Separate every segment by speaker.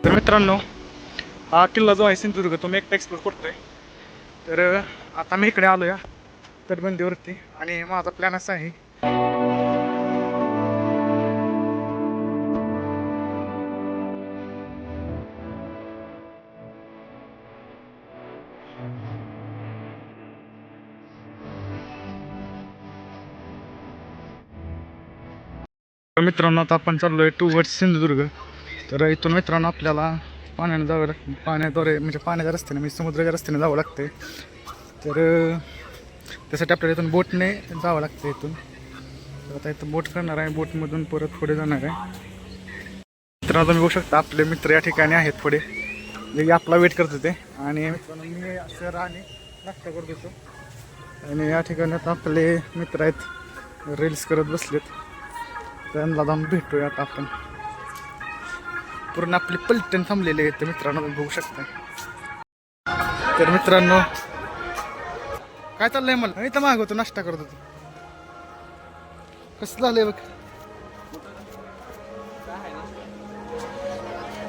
Speaker 1: तर मित्रांनो, हा किल्ला जो आहे सिंधुदुर्ग तो मी एकटा एक्सप्लोर करतोय. तर आता मी इकडे आलो या तटबंदीवरती आणि माझा प्लॅन असा आहे. तर मित्रांनो, आता आपण चाललोय टुवर्ड्स सिंधुदुर्ग. तर इथून मित्रांनो आपल्याला पाण्याने जावं लागतं, पाण्याद्वारे म्हणजे पाण्याच्या रस्त्याने म्हणजे समुद्राच्या रस्त्याने जावं लागते. तर त्यासाठी आपल्याला इथून बोटने जावं लागतं इथून. तर आता इथं बोट करणार आहे, बोटमधून परत पुढे जाणार आहे. मित्रांनो तुम्ही बघू शकता आपले मित्र या ठिकाणी आहेत पुढे, जे आपला वेट करत होते. आणि मित्रांनो मी सर आणि नाश्ता करत होतो आणि या ठिकाणी आता आपले मित्र आहेत रील्स करत बसलेत. त्यांना जाऊन भेटूया आता आपण. पूर्ण आपली पलटण थांबलेले आहेत तर मित्रांनो तुम्ही बघू शकता. तर मित्रांनो काय चाललंय, मला इथं मागवतो नाश्ता करत होतो. कसं झालंय बघ.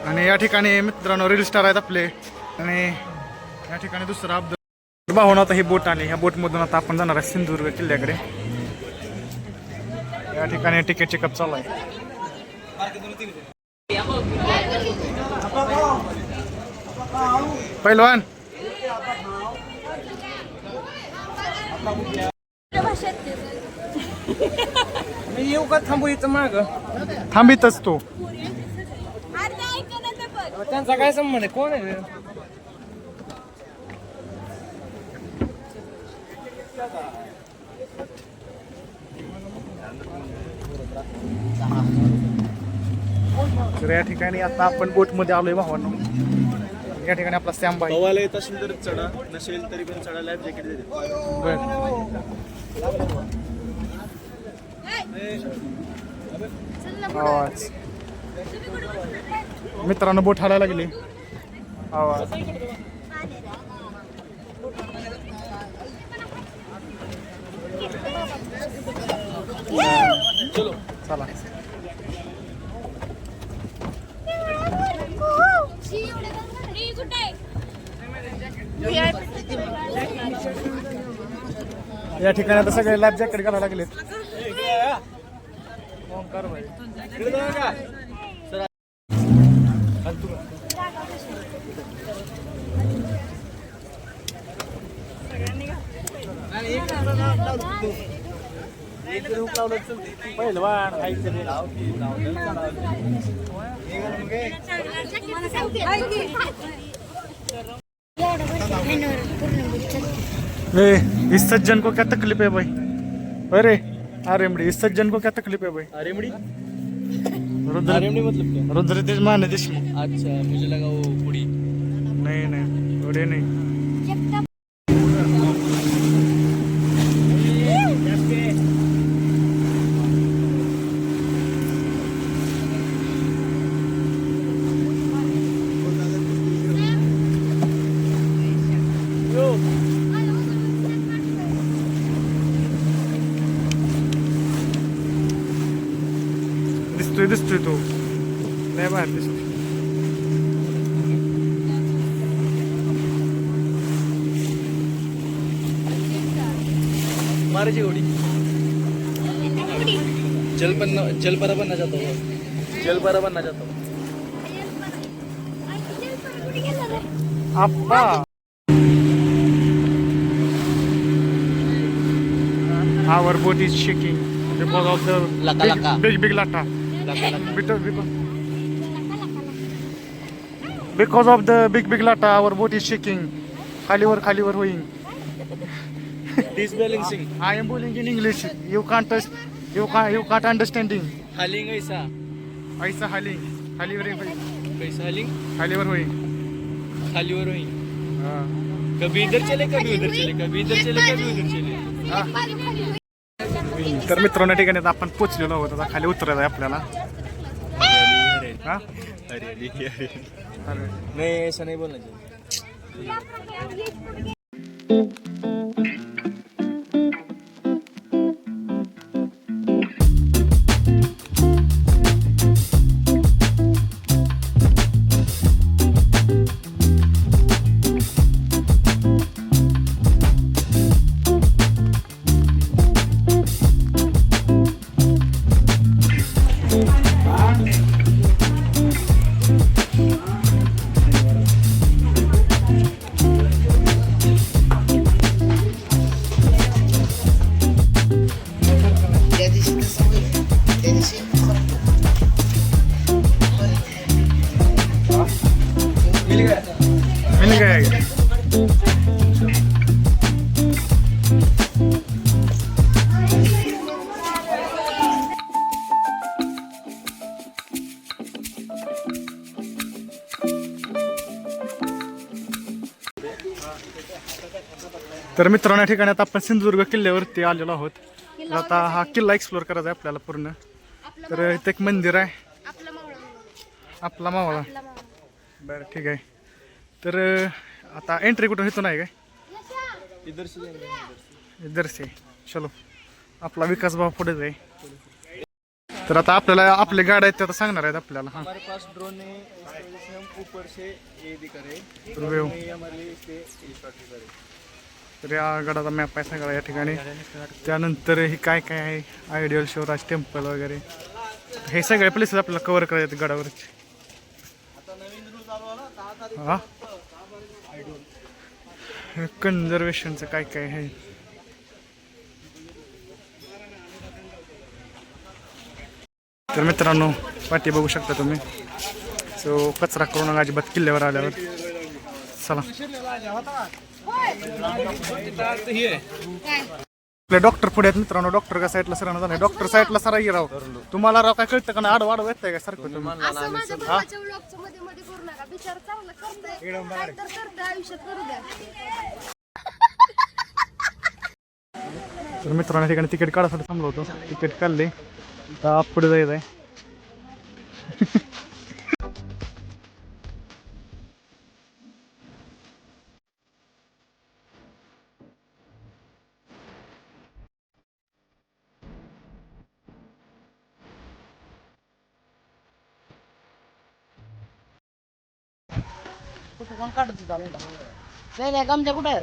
Speaker 1: आणि या ठिकाणी मित्रांनो रील स्टार आहेत आपले. आणि या ठिकाणी दुसरा अब्दुल भाऊन आता ही बोट आली. ह्या बोटमधून आता आपण जाणार आहे सिंधुदुर्ग किल्ल्याकडे. या ठिकाणी तिकीट चेकअप चालू आहे. पहिलवान
Speaker 2: मी येऊ का थांबू इथं माग?
Speaker 1: थांबितच तो.
Speaker 2: त्यांचा काय संबंध आहे? कोण आहे?
Speaker 1: तर या ठिकाणी आता आपण बोटमध्ये आलोय भावांनो. या ठिकाणी आपला सॅमबाई.
Speaker 3: पवायला येत असेल तर चढा, नसेल तरी पण चढा. लाईफ जॅकेट देते.
Speaker 1: आवाज मित्रांनो बोट हालायला लागली. आवाज चला. या ठिकाणी आता सगळे लाईफ जॅकेट घालायला लागलेत. इस सज्जन को क्या तकलीफ है भाई? अरे आरेमड़ी, इस सज्जन को क्या तकलीफ है भाई?
Speaker 3: आरेमडी?
Speaker 1: रुद्र
Speaker 3: आरेमडी मतलब क्या?
Speaker 1: रुद्रतेज माने देशमुख.
Speaker 3: अच्छा, मुझे लगा वो पुड़ी.
Speaker 1: नहीं नहीं थोड़े नहीं. दिसतोय तो नाही बाहेर दिसतो.
Speaker 3: मारे गोड़ी. जलपरा बनना चाहता हूँ. जलपरा बनना चाहता हूँ.
Speaker 1: अप्पा our boat is shaking because of the
Speaker 3: Laka.
Speaker 1: big lata. Because of the big lata our boat is shaking. खालीवर होईन.
Speaker 3: डिसबॅलन्सिंग.
Speaker 1: I am calling in English. You can't understanding.
Speaker 3: हालिंग ऐसा.
Speaker 1: ऐसा हालिंग खालीवर
Speaker 3: कैसा हालिंग?
Speaker 1: खालीवर होईन.
Speaker 3: खालीवर होई.
Speaker 1: हा.
Speaker 3: कभी इधर चले, कभी उधर चले, कभी इधर चले, कभी उधर चले.
Speaker 1: तर मित्रांनो या ठिकाणी आता आपण पोचलेलो आहोत. आता खाली उतरायचं आहे आपल्याला. हा?
Speaker 3: अरे नहीं, ऐसा नहीं बोलना चाहिए.
Speaker 1: मिल गया. तर मित्रांनो या ठिकाणी आता आपण सिंधुदुर्ग किल्ल्यावरती आलेलो आहोत. तर आता हा किल्ला एक्सप्लोर करायचा आहे आपल्याला पूर्ण. तर इथे एक मंदिर आहे आपला मावळा. बरं ठीक आहे. तर आता एंट्री कुठून इथून आहे काय इधर से चलो आपला विकास भाव पुढेच आहे. तर आता आपल्याला आपले गाड्या आहेत ते आता सांगणार आहेत आपल्याला. हां
Speaker 3: हमारे पास ड्रोन है, इसकी वजह से हम ऊपर से ये दिख रहे हैं.
Speaker 1: व्यू.
Speaker 3: ये हमारे लिए इससे ये शॉट दिख रहे हैं.
Speaker 1: तर या गडाचा मॅप आहे सगळा या ठिकाणी. त्यानंतर हे काय काय आहे आयडियल शिवराज टेम्पल वगैरे हे सगळे प्लेसेस आपल्याला कव्हर करायचे गडावरचे. हा कन्झर्वेशनचं काय काय आहे. तर मित्रांनो पाठी बघू शकता तुम्ही. सो कचरा करू नका अजिबात किल्ल्यावर आल्यावर. चला आपले डॉक्टर पुढे आहेत मित्रांनो. डॉक्टर का साईडला सरांना झालं. डॉक्टर साईडला सरा ये राव. तुम्हाला राव काय कळतं का ना आडवाड येत आहे का सारखं तुम्ही.
Speaker 4: असं माझ्या भावाच्या व्लॉगचं मध्ये मध्ये करू नका. विचार चांगला करतोय काय तर करतोय आयुष्यात करू द्या.
Speaker 1: तर मित्रांनो ठिकाणी तिकीट काढायसाठी थांबलो होतो. तिकीट काढले आता पुढे जायचं आहे.
Speaker 5: नाही गमजा कुठं आहे?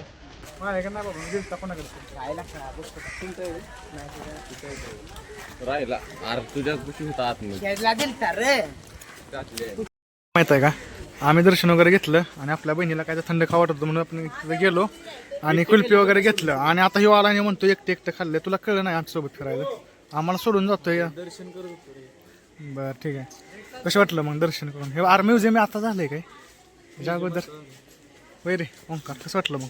Speaker 3: राहिला अरे तुझ्याच गोष्टी होता आतमध्ये.
Speaker 5: खेळला दिलता रे.
Speaker 1: माहित आहे का आम्ही दर्शन वगैरे घेतलं आणि आपल्या बहिणीला काय तर थंड खावं वाटत होतं म्हणून आपण तिथे गेलो आणि कुल्फी वगैरे घेतलं. आणि आता ह्यो आला आणि म्हणतो एकटे एकटं खाल्लं. तुला कळलं नाही आमच्यासोबत फिरायला आम्हाला सोडून जातोय.
Speaker 3: दर्शन करत
Speaker 1: बरं ठीक आहे. कसं वाटलं मग दर्शन करून. हे आर म्युझियम आता झालंय काय ज्या अगोदर वय रे ओंकार कसं वाटलं मग.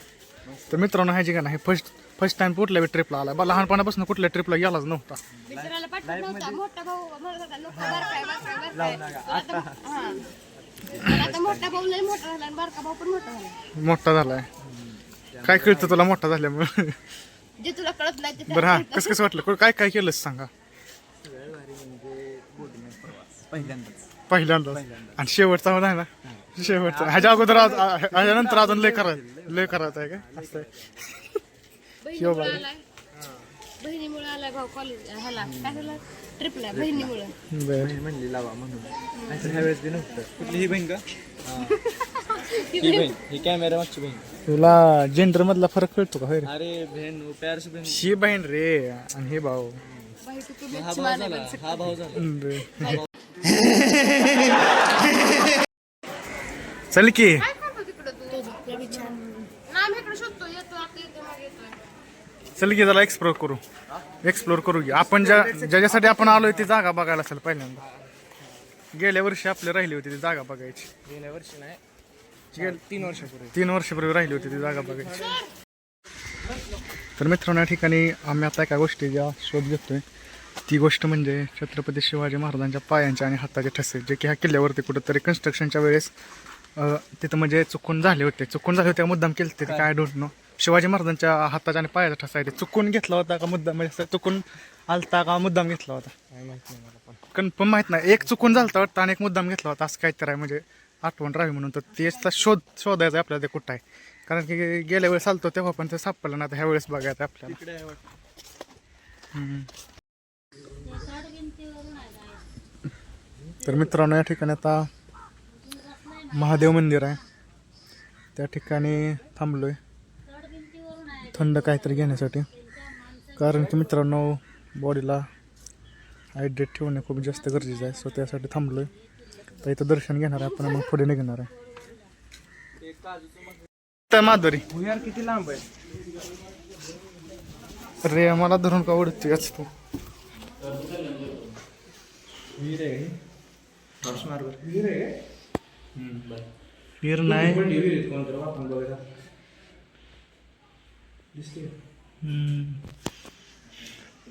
Speaker 1: तर मित्रांनो ह्याची का नाही फर्स्ट टाइम कुठल्या ट्रिपला आला. बा लहानपणापासून कुठल्या ट्रिपला गेलाच नव्हता.
Speaker 4: बिचाराला पाठवत नव्हता. मोठा भाऊ म्हणत होता नको बारकाय. आता मोठा भाऊ लय मोठा झाला आणि बारका भाऊ पण मोठा झाला.
Speaker 1: मोठा झालाय. काय कळतं तुला मोठा झाल्यामुळे.
Speaker 4: जे तुला कळत नाही ते
Speaker 1: बरं हा कसं कसं वाटलं काय काय केलंस सांगा. पहिल्यांदाच आणि शेवटचा होता ना शेवटचा. ह्याच्या अगोदर ह्याच्यानंतर अजून लय करायचं आहे काय असं आहे.
Speaker 4: बहिणीमुळे आलाय. बहिणीमुळे आलाय भाऊ कॉलेज ह्याला काय झालं ट्रिपला बहिणीमुळे.
Speaker 1: बरं
Speaker 3: म्हणली लावा म्हणून ह्यावेळेस बी नव्हतं. कुठली ही बहीण का ही बहीण ही कॅमेरा मागची बहीण.
Speaker 1: तुला जेंडर मधला फरक कळतो का होय रे.
Speaker 3: अरे बहीण प्यार से बहीण.
Speaker 1: ही बहीण रे आणि हे भाऊ.
Speaker 4: बाई तू
Speaker 3: हा भाऊ झाला हा भाऊ झाला.
Speaker 1: चल की
Speaker 4: काय करतो तिकडं तू. नाम इकडे शोधतो येतो आता येतो मग येतोय.
Speaker 1: चल की जरा एक्सप्लोर करू की. आपण ज्याच्यासाठी आपण आलोय ती जागा बघायला असेल पहिल्यांदा. गेल्या वर्षी आपली राहिली होती ती जागा बघायची.
Speaker 3: गेल्या वर्षी नाही
Speaker 1: 3 वर्षापूर्वी राहिली होती ती जागा बघायची. तर मित्रांनो या ठिकाणी आम्ही आता एका गोष्टीचा शोध घेतोय. ती गोष्ट म्हणजे छत्रपती शिवाजी महाराजांच्या पायांचे आणि हाताचे ठसे जे की ह्या किल्ल्यावरती कुठंतरी कन्स्ट्रक्शनच्या वेळेस तिथं म्हणजे चुकून झाले होते मुद्दाम केले ते काय डोंट नो. शिवाजी महाराजांच्या हाताच्या आणि पायाचा ठसा आहे ते चुकून घेतला होता का मुद्दाम म्हणजे चुकून आलता का मुद्दाम घेतला होता
Speaker 3: काय माहिती नाही मला पण.
Speaker 1: कन्फर्म माहित नाही. एक चुकून झालता वाटतं आणि एक मुद्दाम घेतला होता असं काहीतरी आहे म्हणजे आठवण राहावी म्हणून. तर तेचा शोधायचा आपल्याला ते कुठं आहे कारण की गेल्या वेळेस चालतो तेव्हा पण ते सापडलं ना. आता ह्या वेळेस बघायचं आपल्याला.
Speaker 3: तिकडे आहे वाटतं.
Speaker 1: तर मित्रांनो या ठिकाणी आता महादेव मंदिर आहे त्या ठिकाणी थांबलोय थंड काहीतरी घेण्यासाठी. कारण की मित्रांनो बॉडीला हायड्रेट ठेवणे खूप जास्त गरजेचं आहे. सो त्यासाठी थांबलोय. तर इथं दर्शन घेणार आहे आपण मग पुढे निघणार आहे. माधुरी
Speaker 2: भुयार किती लांब आहे.
Speaker 1: रे मला धरून का ओढतोय तू. विहीर नाही.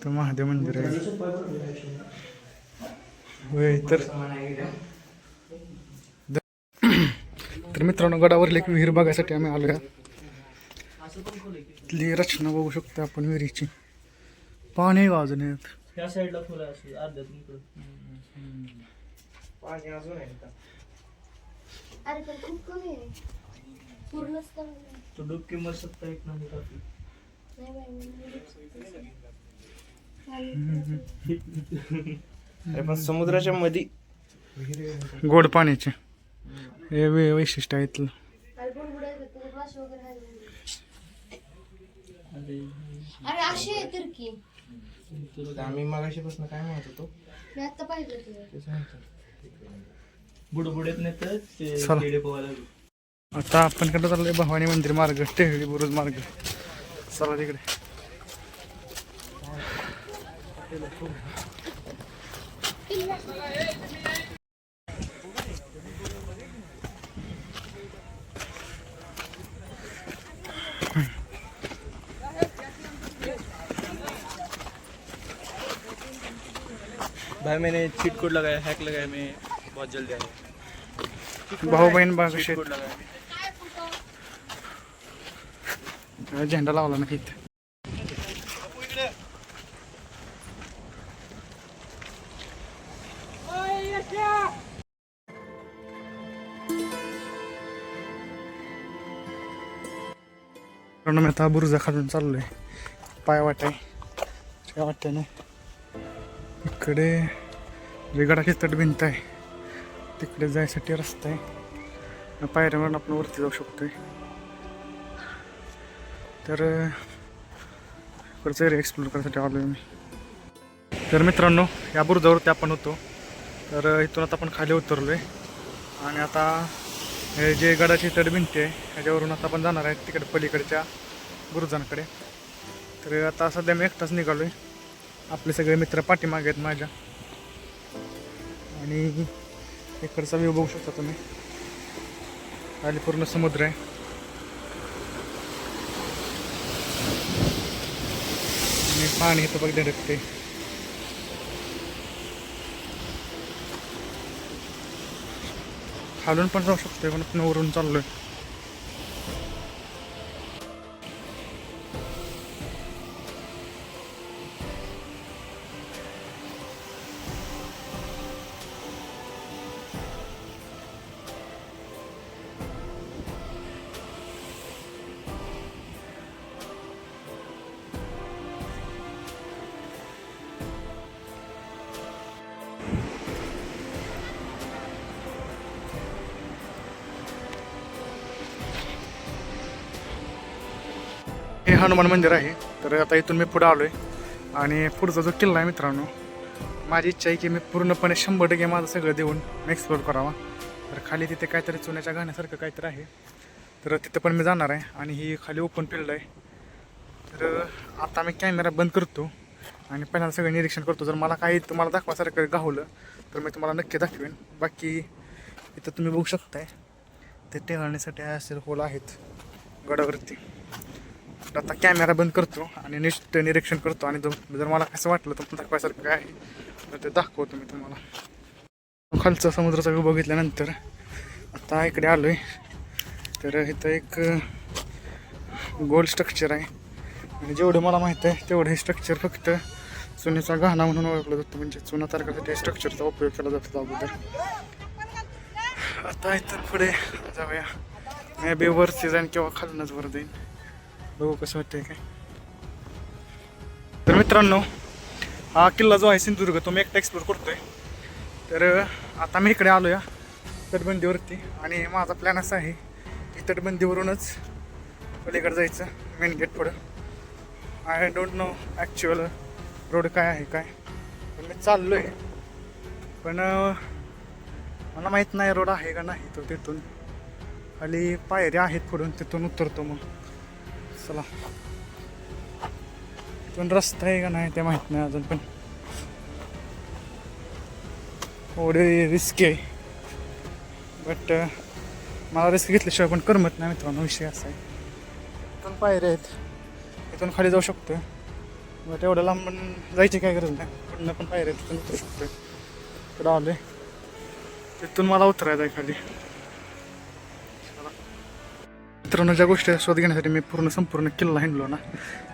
Speaker 1: तर महादेव मंदिर आहे होय. तर मित्रांनो गडावरली एक विहीर बघायसाठी आम्ही आलो. इथली रचना बघू शकतो आपण विहिरीची. पाणी वाजून येत.
Speaker 3: ह्या साईडला फुलं अशी अर्ध्यातून इकडं.
Speaker 2: पाणी अजून आहे का?
Speaker 4: अरे पण खूप कमी आहे. पूर्णच कमी आहे.
Speaker 3: तो डुबकी मर सकता एक नाही काफी.
Speaker 4: नाही बाई, मी
Speaker 2: अरे पण समुद्राच्या मध्ये
Speaker 1: गोड पाण्याचे हे वैशिष्ट्य आहे इथलं.
Speaker 4: अरे बुडबुडायचं त्याच्यात मासे वगैरे आहे. अरे अशी आहे तिरकी.
Speaker 2: आम्ही मगाशीपासून काय म्हणत होतो
Speaker 4: मी आता पाहिलं तुला.
Speaker 3: बुडबुडेत नाही तर ते
Speaker 1: चला.
Speaker 3: किडे पोहायला लागले.
Speaker 1: आता आपण कडे चाललोय भवानी मंदिर मार्ग, टेहळी बुरुज मार्ग. चला तिकडे.
Speaker 3: भाई मैंने चीट कोड लगाया, हैक लगाया, मैं बहुत जल्दी आया.
Speaker 1: भाऊ बहीण बघ
Speaker 3: चीट कोड लगाया.
Speaker 1: झेंडा लावला नाही इथे. मी आता बुरुजा खालून चाललोय. पाय वाटाय त्या वाट्याने इकडे वेगळाची तटभिंत आहे. तिकडे जायसाठी रस्ता आहे. पायऱ्यावरून आपण वरती जाऊ शकतोय. तर इकडचं एरिया एक्सप्लोर करायसाठी आलो आहे मी. तर मित्रांनो या बुरुजावरती आपण होतो. तर इथून आता आपण खाली उतरलो आहे आणि आता हे जे गडाची तटभिंती आहे ह्याच्यावरून आता आपण जाणार आहे तिकडे पलीकडच्या बुरुजांकडे. तर आता सध्या मी एकटाच निघालो आहे. आपले सगळे मित्र पाठीमागे आहेत माझ्या. आणि इकडचा व्ह्यू बघू शकता तुम्ही. खाली पूर्ण समुद्र आहे. आणि पाणी इथं बघ धडकते. खालून पण जाऊ शकतोय पण आपण वरून चाललोय. हे हनुमान मंदिर आहे. तर आता इथून मी पुढे आलो आहे आणि पुढचा जो किल्ला आहे मित्रांनो, माझी इच्छा आहे की मी पूर्णपणे 100% माझं सगळं देऊन एक्सप्लोर करावा. तर खाली तिथे काहीतरी चुन्याच्या गाण्यासारखं काहीतरी आहे. तर तिथं पण मी जाणार आहे आणि ही खाली ओपन फील्ड आहे. तर आता मी कॅमेरा बंद करतो आणि पहिल्यांदा सगळं निरीक्षण करतो. जर मला काही तुम्हाला दाखवासारखं गावलं तर मी तुम्हाला नक्की दाखवेन. बाकी इथं तुम्ही बघू शकताय ते टेहळण्यासाठी असे होल आहेत गडावरती. आता कॅमेरा बंद करतो आणि निरीक्षण करतो आणि जर मला कसं वाटलं तर दाखवायसारखं काय आहे तर ते दाखवतो मी तुम्हाला. खालचा समुद्राचा व्ह्यू बघितल्यानंतर आता इकडे आलो आहे. तर इथं एक गोल स्ट्रक्चर आहे आणि जेवढं मला माहीत आहे तेवढं हे स्ट्रक्चर फक्त चुन्याचा गहाणा म्हणून ओळखलं जातं. म्हणजे चुना तयार करण्यासाठी स्ट्रक्चरचा उपयोग केला जातो अगोदर. आता इथं पुढे जाऊया. मे बी वरती जाईन किंवा खालूनच वर जाईन. बघू कसं वाटतंय काय. तर मित्रांनो हा किल्ला जो आहे सिंधुदुर्ग तो मी एकटा एक्सप्लोर करतोय. तर आता मी इकडे आलो या तटबंदीवरती आणि माझा प्लॅन असा आहे की तटबंदीवरूनच पलीकडे जायचं मेन गेट पुढं. I don't know actual road काय आहे काय, पण मी चाललो आहे. पण मला माहीत नाही रोड आहे का नाही. तो तिथून खाली पायऱ्या आहेत पुढून तिथून उतरतो. मग चला इथून रस्ता आहे का नाही ते माहीत नाही अजून. पण थोडी रिस्की आहे बट मला रिस्क घेतल्याशिवाय पण करमत नाही मित्रांनो, विषय असा आहे. इथून पायऱ्या आहेत, इथून खाली जाऊ शकतो. मग तेवढं लांब पण जायची काय गरज नाही, पुढनं पण पायऱ्या आहेत, तिथून उतरू शकतो. इकडं आलोय, तिथून मला उतरायचं आहे खाली. मित्रांनो, ज्या गोष्टी शोध घेण्यासाठी मी संपूर्ण किल्ला हिंडलो ना,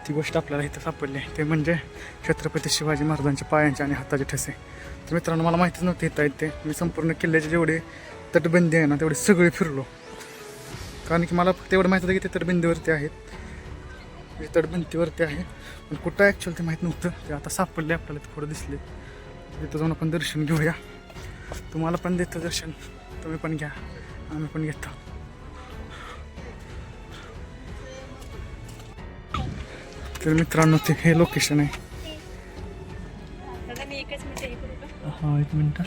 Speaker 1: ती गोष्ट आपल्याला इथं सापडली आहे. ते म्हणजे छत्रपती शिवाजी महाराजांच्या पायांचे आणि हाताचे ठसे. तर मित्रांनो, मला माहितीच नव्हते इथं आहेत ते. मी संपूर्ण किल्ल्याचे जेवढे तटबंदी आहे ना तेवढे सगळे फिरलो, कारण की मला फक्त एवढं माहिती होतं की ते तटबंदीवरती आहेत, ते तटबंदीवरती आहे. पण कुठं ॲक्च्युअली ते माहीत नव्हतं. ते आता सापडले आपल्याला, ते पुढं दिसले. तिथं जाऊन आपण दर्शन घेऊया. तुम्हाला पण देतं दर्शन, तुम्ही पण घ्या, आम्ही पण घेतो. तर मित्रांनो, ते हे लोकेशन आहे. हा, 1 मिनिट.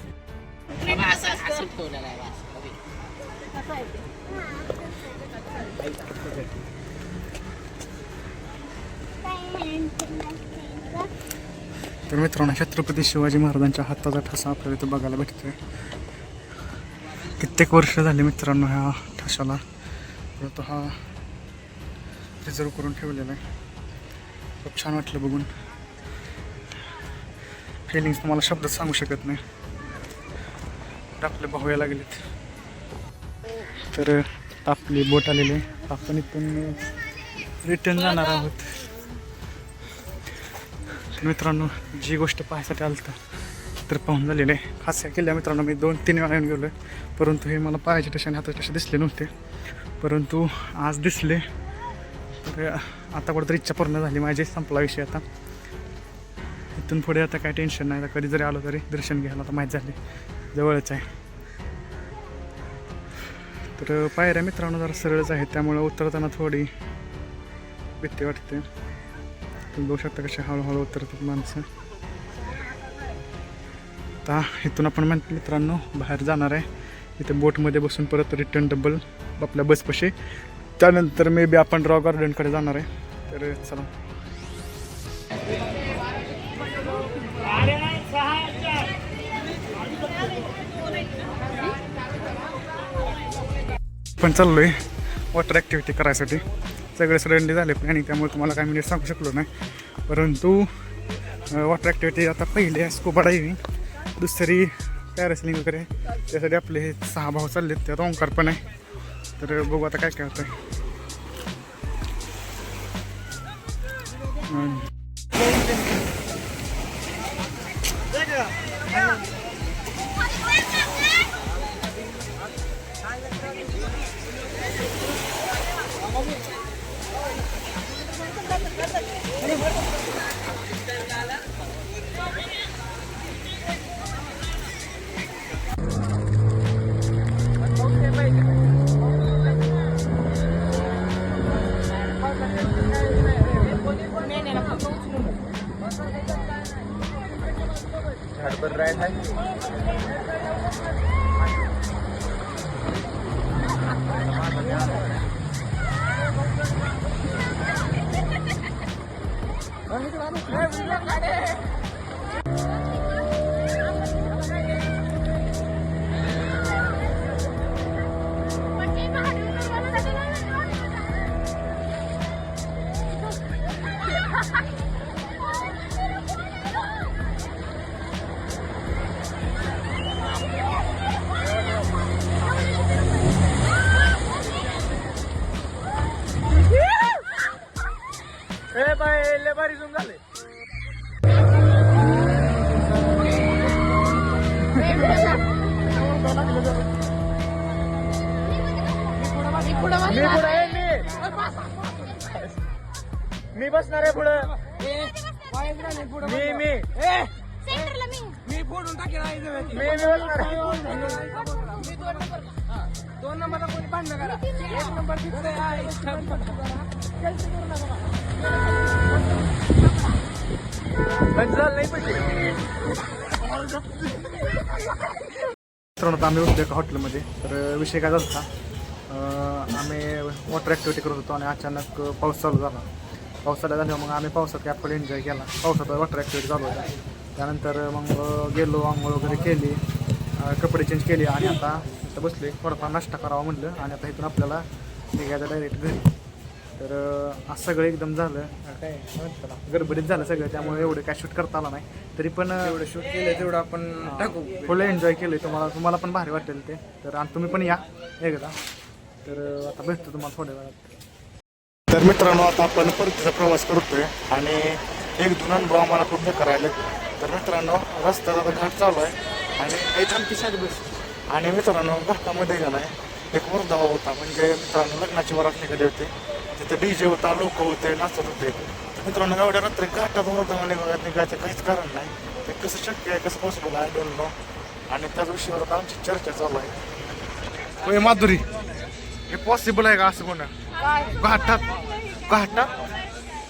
Speaker 1: तर मित्रांनो, छत्रपती शिवाजी महाराजांच्या हाताचा ठसा आपल्याला इथं बघायला भेटतोय. कित्येक वर्ष झाले मित्रांनो ह्या ठशाला, परंतु हा रिझर्व करून ठेवलेला आहे. खूप छान वाटलं बघून. फिलिंग्स तुम्हाला शब्दात सांगू शकत नाही. तर आपले भाऊ यायला गेलेत, तर आपली बोट आलेली आहे. आपण इथून रिटर्न जाणार आहोत. मित्रांनो, जी गोष्ट पाहायसाठी आलं तर पाहून झालेलं आहे. खास केल्या मित्रांनो, मी 2-3 वेळा येऊन गेलो आहे, परंतु हे मला पायाचे ठसे आणि हाताचे ठसे दिसले नव्हते, परंतु आज दिसले. तर आता कुठंतरी इच्छा पूर्ण झाली माझी, संपला विषय आता. इथून पुढे आता काय टेन्शन नाही. आता कधी जरी आलो तरी दर्शन घ्यायला आता माहीत झाले, जवळच आहे. तर पायऱ्या मित्रांनो जरा सरळच आहेत, त्यामुळं उतरताना थोडी भीती वाटते. तुम्ही बघू शकता कसे हळूहळू उतरतात माणसं. आता इथून आपण मित्रांनो बाहेर जाणार आहे. इथे बोटमध्ये बसून परत रिटर्न डबल आपल्या बसपाशी. त्यानंतर मे बी आपण रॉक गार्डनकडे जाणार आहे. तर चला, पण चाललोय वॉटर ॲक्टिव्हिटी करायसाठी. सगळे सडनली झाले प्लॅनिंग, त्यामुळे तुम्हाला काय मी सांगू शकलो नाही. परंतु वॉटर ॲक्टिव्हिटी आता पहिली आहे स्कुबा डायव्हिंग, दुसरी पॅरासेलिंग वगैरे. त्यासाठी आपले हे 6 भाऊ चाललेत, त्यात ओंकार पण आहे. तर बघू आता काय काय होतं आहे. मी बसणार आहे पुढं. मी फोडून टाकेल. मी बसणार आहे. 2 नंबरला कोणी भांडण करा. 1 नंबर मित्रांनो, आम्ही होतो एका हॉटेलमध्ये. तर विषय काय झाला, आम्ही वॉटर ॲक्टिव्हिटी करत होतो आणि अचानक पाऊस चालू झाला. पाऊस चालू झाल्यावर मग आम्ही पावसात काय फुल एन्जॉय केला. पावसात वॉटर ॲक्टिव्हिटी चालू होता. त्यानंतर मग गेलो, आंघोळ वगैरे केली, कपडे चेंज केले आणि आता आता बसले थोडाफार नाश्ता करावा म्हणलं आणि आता इथून आपल्याला निघायचं डायरेक्ट घरी. तर आज सगळं एकदम झालं काय म्हणतात त्याला, गडबडीत झालं सगळं, त्यामुळे एवढं काय शूट करता आला नाही. तरी पण
Speaker 2: एवढं शूट केलं तेवढं आपण टाकू.
Speaker 1: फुल एन्जॉय केलं. तुम्हाला पण भारी वाटेल ते. तर आणि तुम्ही पण या एकदा. तर आता भेटतो तुम्हाला थोड्या वेळात. तर मित्रांनो आता आपण परतीचा प्रवास करतोय आणि एक दोन अनुभव आम्हाला खूप करायला. तर मित्रांनो रस्त्यात आता घाट चालू आहे आणि एकदम पिसाट बस. आणि मित्रांनो घाटामध्ये गेला आहे एक वरधावा होता, म्हणजे मित्रांनो लग्नाची वरात निघाली होती, तिथे DJ होता, लोक होते, नाचत होते. तर मित्रांनो एवढ्या रात्री घाटात वरधावा निघायचं काहीच कारण नाही. ते कसं शक्य आहे, कसं पॉसिबल आहे, डोंट नो. आणि त्याच विषयावर आता आमची चर्चा चालू आहे. होय माधुरी, हे पॉसिबल आहे का असं म्हणा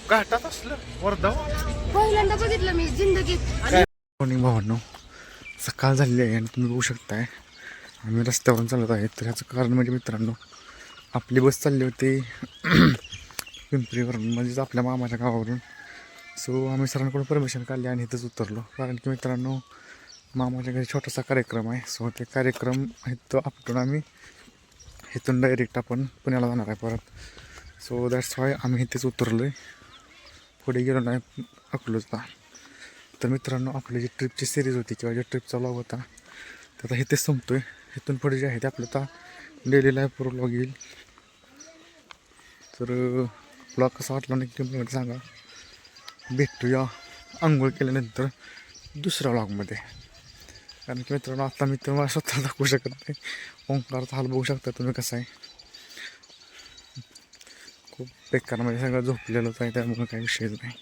Speaker 1: घाटात असलं वर्धाव?
Speaker 4: पहिल्यांदा बघितलं मी जिंदगीत.
Speaker 1: मॉर्निंग भावांनो, सकाळ झालेली आहे आणि तुम्ही बघू शकताय आम्ही रस्त्यावरून चालत आहे. तर ह्याचं कारण म्हणजे मित्रांनो आपली बस चालली होती पिंपरीवरून, म्हणजेच आपल्या मामाच्या गावावरून. सो आम्ही सरांकडून परमिशन काढली आणि इथंच उतरलो, कारण की मित्रांनो मामाच्या घरी छोटासा कार्यक्रम आहे. सो ते कार्यक्रम इथं आपटून आम्ही इथून डायरेक्ट आपण पुण्याला जाणार आहे परत. सो दॅट्स वाय आम्ही इथेच उतरलो आहे, पुढे गेलो नाही अकलूजला. तर मित्रांनो आपली जी ट्रिपची सिरीज होती किंवा जो ट्रिपचा व्लॉग होता तर आता इथेच संपतो आहे. इथून पुढे जे आहे ते आपलं आता डेली लाईफवर व्लॉग येईल. तर व्लॉग कसा वाटला नक्की तुम्ही सांगा. भेटूया आंघोळ केल्यानंतर दुसऱ्या व्लॉगमध्ये. कारण की मित्रांनो आता मी तुम्हाला स्वतः दाखवू शकत नाही. ओंकारचा हाल बघू शकता तुम्ही कसा आहे, खूप बेकार, म्हणजे सगळं झोपलेलंच आहे, त्यामुळे काही विषयच नाही.